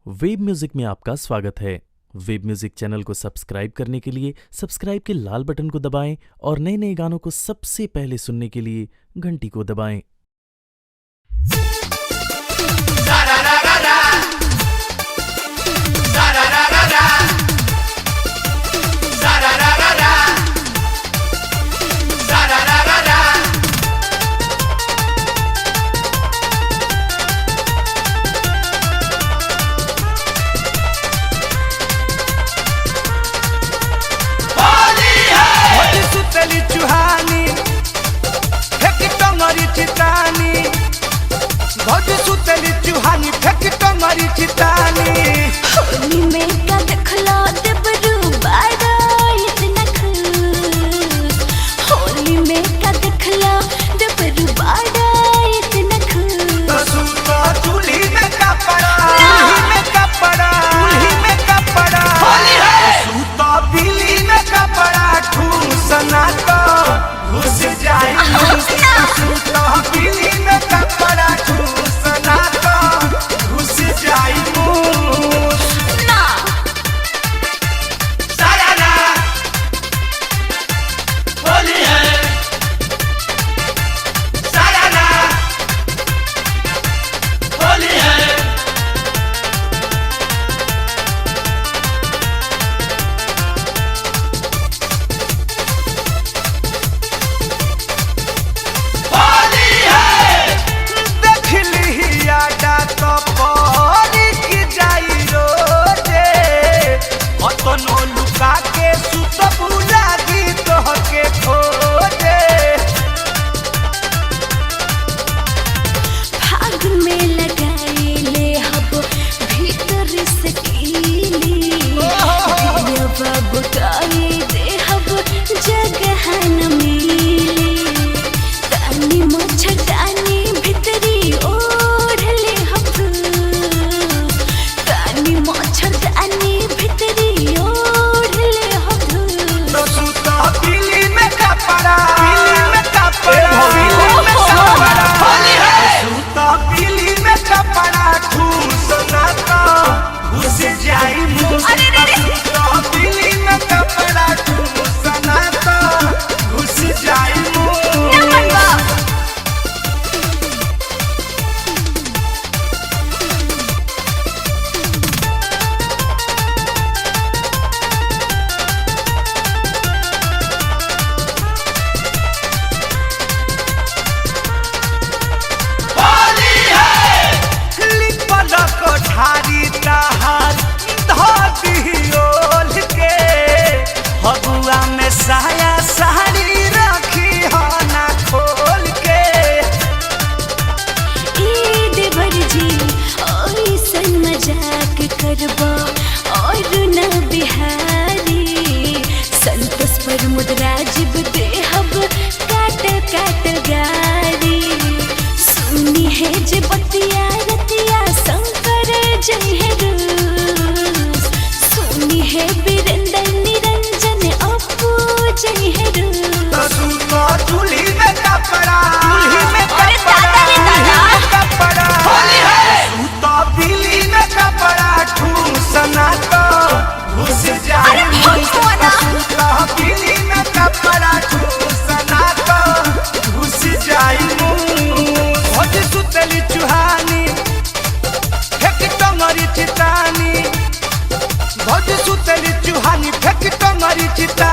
Web music में आपका स्वागत है। वेब म्यूजिक चैनल को सब्सक्राइब करने के लिए सब्सक्राइब के लाल बटन को दबाएं और नए नए गानों को सबसे पहले सुनने के लिए घंटी को दबाएं। होली में का देखला देबरू बाड़ा इतना खुश। होली में का देखला देबरू बाड़ा इतना खुश। सूता चूल्ही में कपड़ा, चूल्ही में कपड़ा, होली है। सूता बिल्ली में कपड़ा, ठूसना तो घुस जाए। सूता बिल्ली में कपड़ा, ठूसना तो घुस जाए। और न बिहारी संतोष पर मुद्राजिब देहब काट काट गारी। सुनी है जे बतिया रतिया शंकर जय है रूस। सुनी है वीरेंद्र निरंजन अपू जय है रूस। चूल्ही में कपड़ा, चूल्ही में कपड़ा, होली है। सूता बिल्ली में कपड़ा, ठूसना तो घुस जाए। सूता बिल्ली में कपड़ा, ठूसना तो घुस जाए। भोज सुतली चुहानी, फेंक टंगरी चितानी। भोज सुतली चुहानी, फेंक टंगरी चितानी।